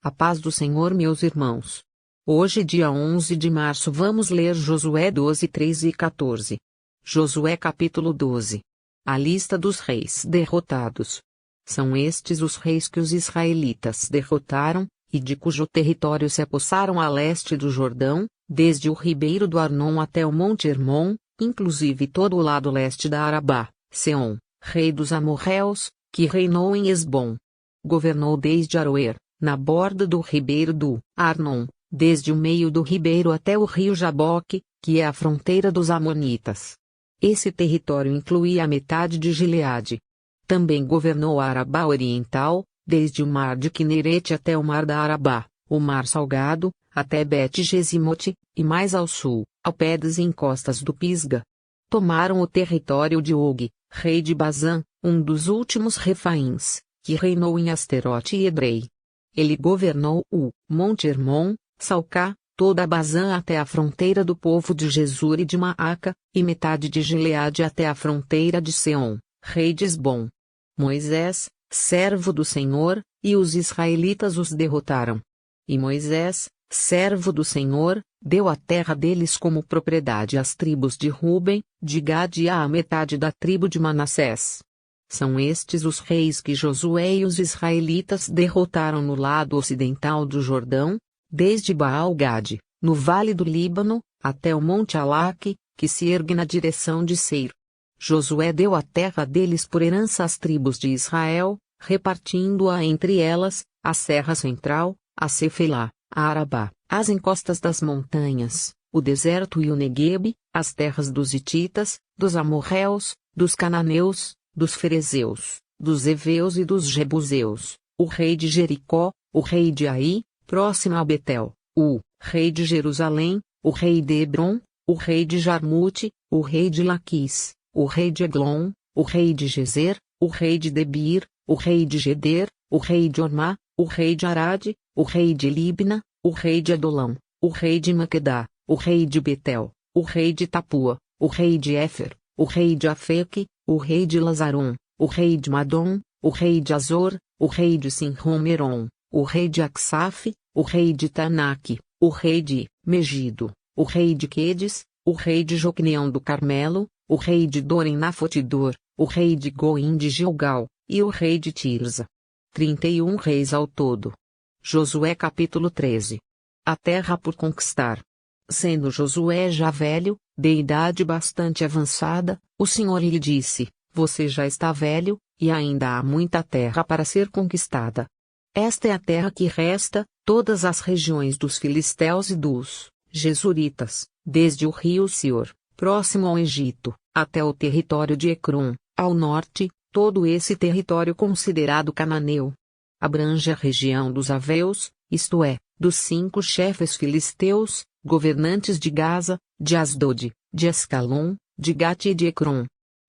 A paz do Senhor, meus irmãos. Hoje, dia 11 de março, vamos ler Josué 12, 13 e 14. Josué capítulo 12. A lista dos reis derrotados. São estes os reis que os israelitas derrotaram, e de cujo território se apossaram a leste do Jordão, desde o ribeiro do Arnon até o monte Hermon, inclusive todo o lado leste da Arabá. Seom, rei dos amorreus, que reinou em Esbom. Governou desde Aroer, na borda do ribeiro do Arnon, desde o meio do ribeiro até o rio Jaboque, que é a fronteira dos amonitas. Esse território incluía a metade de Gileade. Também governou a Arabá Oriental, desde o mar de Quinerete até o mar da Arabá, o mar Salgado, até Bet-Gesimote, e mais ao sul, ao pé das encostas do Pisga. Tomaram o território de Og, rei de Bazã, um dos últimos refaíns, que reinou em Asterote e Edrei. Ele governou o Monte Hermon, Salcá, toda a Bazã até a fronteira do povo de Jesur e de Maaca, e metade de Gileade até a fronteira de Seom, rei de Esbom. Moisés, servo do Senhor, e os israelitas os derrotaram. E Moisés, servo do Senhor, deu a terra deles como propriedade às tribos de Ruben, de Gade e à metade da tribo de Manassés. São estes os reis que Josué e os israelitas derrotaram no lado ocidental do Jordão, desde Baal-Gade, no vale do Líbano, até o monte Alaque, que se ergue na direção de Seir. Josué deu a terra deles por herança às tribos de Israel, repartindo-a entre elas, a Serra Central, a Cefelá, a Arabá, as encostas das montanhas, o deserto e o Neguebe, as terras dos hititas, dos amorreus, dos cananeus, dos ferezeus, dos heveus e dos jebuseus, o rei de Jericó, o rei de Ai, próximo a Betel, o rei de Jerusalém, o rei de Hebron, o rei de Jarmute, o rei de Laquis, o rei de Eglon, o rei de Gezer, o rei de Debir, o rei de Geder, o rei de Ormá, o rei de Arade, o rei de Libna, o rei de Adolão, o rei de Maquedá, o rei de Betel, o rei de Tapua, o rei de Éfer, o rei de Afeque, o rei de Lazaron, o rei de Madom, o rei de Azor, o rei de Sinrom-Meron, o rei de Aksaf, o rei de Tanaque, o rei de Megido, o rei de Quedes, o rei de Joqueneão do Carmelo, o rei de Dorem-Nafotidor, o rei de Goim de Gilgal, e o rei de Tirza. 31 reis ao todo. Josué capítulo 13. A terra por conquistar. Sendo Josué já velho, de idade bastante avançada, o Senhor lhe disse: Você já está velho, e ainda há muita terra para ser conquistada. Esta é a terra que resta, todas as regiões dos filisteus e dos jesuritas, desde o rio Sior, próximo ao Egito, até o território de Ecrom, ao norte, todo esse território considerado cananeu. Abrange a região dos Aveus, isto é, dos 5 chefes filisteus, governantes de Gaza, de Asdod, de Ascalon, de Gate e de Ecrom.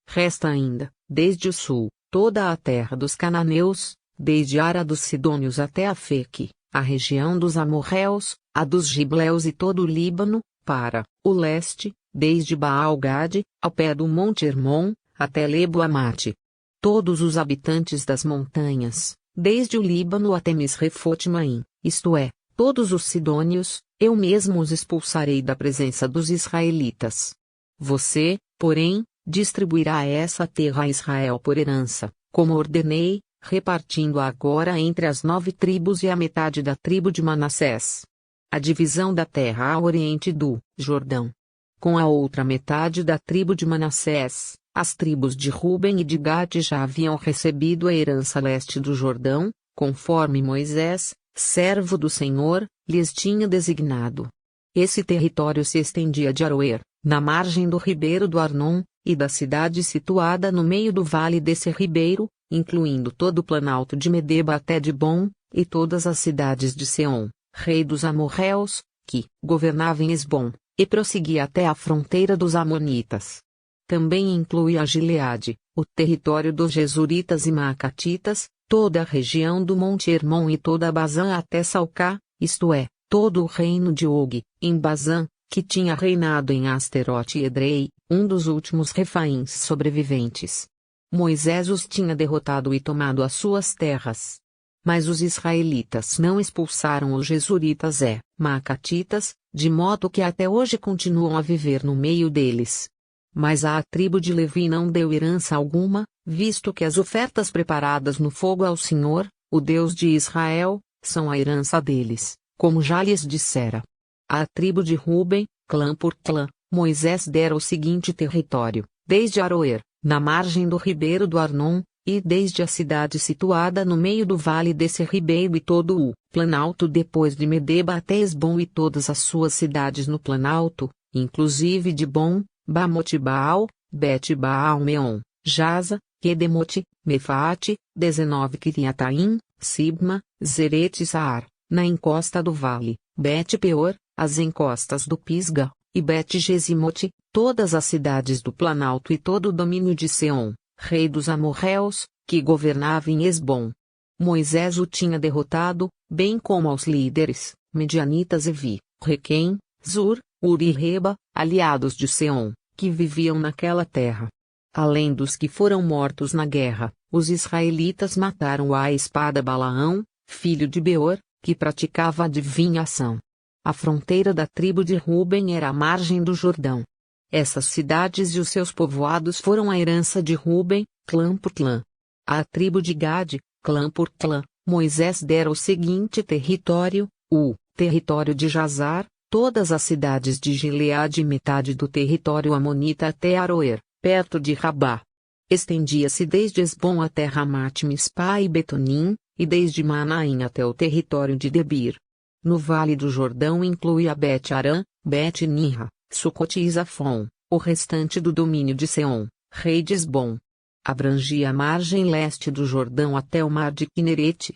Resta ainda, desde o sul, toda a terra dos cananeus, desde Ara dos Sidônios até Afeque, a região dos amorreus, a dos gibleus e todo o Líbano, para o leste, desde Baal-Gade, ao pé do monte Hermon, até Lebo-Amate. Todos os habitantes das montanhas, desde o Líbano até Misrefote-Maim, isto é, todos os sidônios, eu mesmo os expulsarei da presença dos israelitas. Você, porém, distribuirá essa terra a Israel por herança, como ordenei, repartindo-a agora entre as 9 tribos e a metade da tribo de Manassés. A divisão da terra ao oriente do Jordão. Com a outra metade da tribo de Manassés, as tribos de Ruben e de Gade já haviam recebido a herança leste do Jordão, conforme Moisés, servo do Senhor, lhes tinha designado. Esse território se estendia de Aroer, na margem do ribeiro do Arnon, e da cidade situada no meio do vale desse ribeiro, incluindo todo o planalto de Medeba até Dibon, e todas as cidades de Seom, rei dos amorreus, que governava em Esbom, e prosseguia até a fronteira dos amonitas. Também inclui a Gileade, o território dos jesuritas e maacatitas, toda a região do monte Hermon e toda a Bazã até Salcá, isto é, todo o reino de Og, em Bazã, que tinha reinado em Asterote e Edrei, um dos últimos refaíns sobreviventes. Moisés os tinha derrotado e tomado as suas terras. Mas os israelitas não expulsaram os Gesuritas Maacatitas, de modo que até hoje continuam a viver no meio deles. Mas a tribo de Levi não deu herança alguma, visto que as ofertas preparadas no fogo ao Senhor, o Deus de Israel, são a herança deles, como já lhes dissera. À tribo de Ruben, clã por clã, Moisés dera o seguinte território, desde Aroer, na margem do ribeiro do Arnon, e desde a cidade situada no meio do vale desse ribeiro e todo o planalto depois de Medeba até Esbom e todas as suas cidades no planalto, inclusive de Bom, Bamote-Baal, Bet-Baal-Meon, Jaza, Quedemote, Mefaate, 19 Kiriataim, Sibma, Zeret e Saar, na encosta do vale, Bet-Peor, as encostas do Pisga, e Bet-Gesimote, todas as cidades do planalto e todo o domínio de Seom, rei dos amorreus, que governava em Esbom. Moisés o tinha derrotado, bem como aos líderes, medianitas Evi, Requem, Zur, Uri e Reba, aliados de Seom, que viviam naquela terra. Além dos que foram mortos na guerra, os israelitas mataram à espada Balaão, filho de Beor, que praticava adivinhação. A fronteira da tribo de Ruben era a margem do Jordão. Essas cidades e os seus povoados foram a herança de Ruben, clã por clã. À tribo de Gade, clã por clã, Moisés dera o seguinte território: o território de Jazar, todas as cidades de Gileade e metade do território amonita até Aroer, perto de Rabá. Estendia-se desde Esbom até Ramat-Mispá e Betonim, e desde Manaim até o território de Debir. No Vale do Jordão inclui a Bet-Arã, Bet-Nirra, Sucote e Zafon, o restante do domínio de Seom, rei de Esbom. Abrangia a margem leste do Jordão até o mar de Quinerete.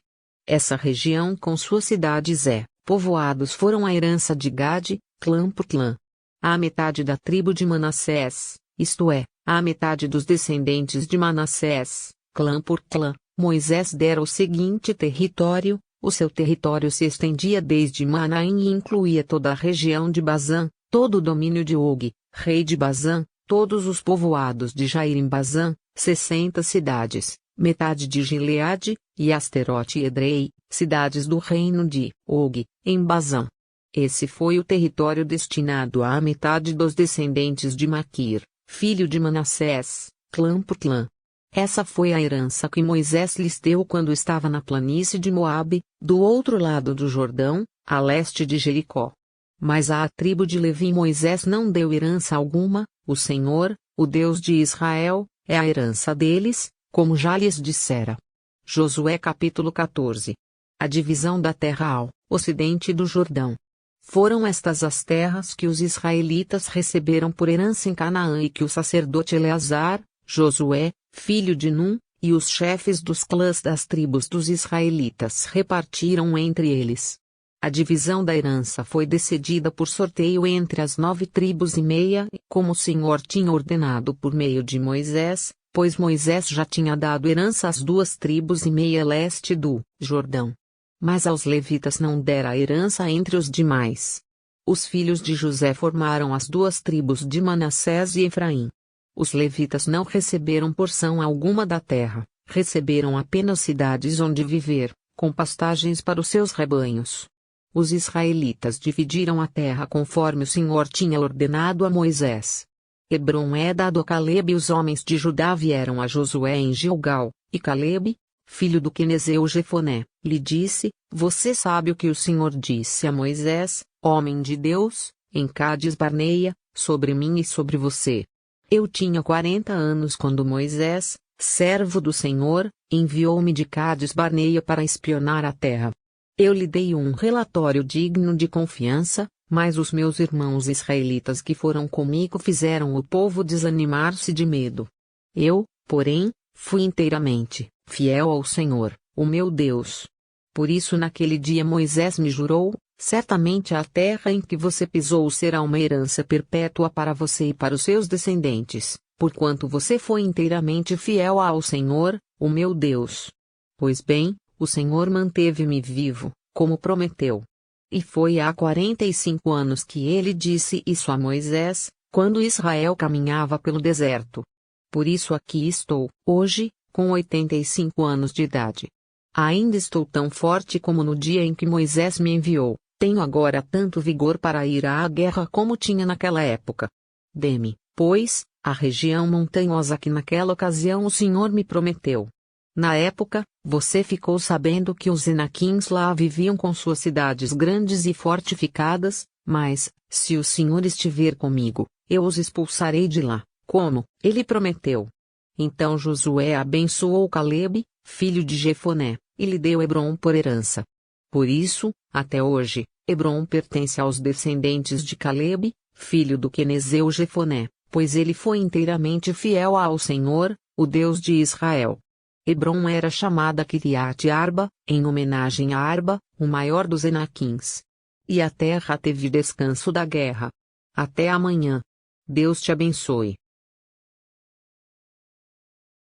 Essa região com suas cidades povoados foram a herança de Gade, clã por clã. A metade da tribo de Manassés, isto é, a metade dos descendentes de Manassés, clã por clã, Moisés dera o seguinte território: o seu território se estendia desde Manaim e incluía toda a região de Bazã, todo o domínio de Og, rei de Bazã, todos os povoados de Jair em Bazã, 60 cidades, metade de Gileade, e Asterote e Edrei, cidades do reino de Og, em Bazã. Esse foi o território destinado à metade dos descendentes de Maquir, filho de Manassés, clã por clã. Essa foi a herança que Moisés lhes deu quando estava na planície de Moabe, do outro lado do Jordão, a leste de Jericó. Mas à tribo de Levi Moisés não deu herança alguma, o Senhor, o Deus de Israel, é a herança deles, como já lhes dissera. Josué capítulo 14. A divisão da terra ao ocidente do Jordão. Foram estas as terras que os israelitas receberam por herança em Canaã e que o sacerdote Eleazar, Josué, filho de Num, e os chefes dos clãs das tribos dos israelitas repartiram entre eles. A divisão da herança foi decidida por sorteio entre as 9 tribos e meia, como o Senhor tinha ordenado por meio de Moisés, pois Moisés já tinha dado herança às 2 tribos e meia leste do Jordão. Mas aos levitas não dera herança entre os demais. Os filhos de José formaram as 2 tribos de Manassés e Efraim. Os levitas não receberam porção alguma da terra, receberam apenas cidades onde viver, com pastagens para os seus rebanhos. Os israelitas dividiram a terra conforme o Senhor tinha ordenado a Moisés. Hebrom é dado a Calebe e os homens de Judá vieram a Josué em Gilgal, e Calebe, filho do quenezeu Jefoné, lhe disse: Você sabe o que o Senhor disse a Moisés, homem de Deus, em Cádiz Barneia, sobre mim e sobre você. Eu tinha 40 anos quando Moisés, servo do Senhor, enviou-me de Cádiz Barneia para espionar a terra. Eu lhe dei um relatório digno de confiança, mas os meus irmãos israelitas que foram comigo fizeram o povo desanimar-se de medo. Eu, porém, fui inteiramente fiel ao Senhor, o meu Deus. Por isso naquele dia Moisés me jurou: certamente a terra em que você pisou será uma herança perpétua para você e para os seus descendentes, porquanto você foi inteiramente fiel ao Senhor, o meu Deus. Pois bem, o Senhor manteve-me vivo, como prometeu. E foi há 45 anos que ele disse isso a Moisés, quando Israel caminhava pelo deserto. Por isso aqui estou, hoje, com 85 anos de idade. Ainda estou tão forte como no dia em que Moisés me enviou, tenho agora tanto vigor para ir à guerra como tinha naquela época. Dê-me, pois, a região montanhosa que naquela ocasião o Senhor me prometeu. Na época, você ficou sabendo que os Enaquins lá viviam com suas cidades grandes e fortificadas, mas, se o Senhor estiver comigo, eu os expulsarei de lá, como ele prometeu. Então Josué abençoou Calebe, filho de Jefoné, e lhe deu Hebrom por herança. Por isso, até hoje, Hebrom pertence aos descendentes de Calebe, filho do quenezeu Jefoné, pois ele foi inteiramente fiel ao Senhor, o Deus de Israel. Hebrom era chamada Kiriat Arba, em homenagem a Arba, o maior dos Enaquins. E a terra teve descanso da guerra. Até amanhã. Deus te abençoe.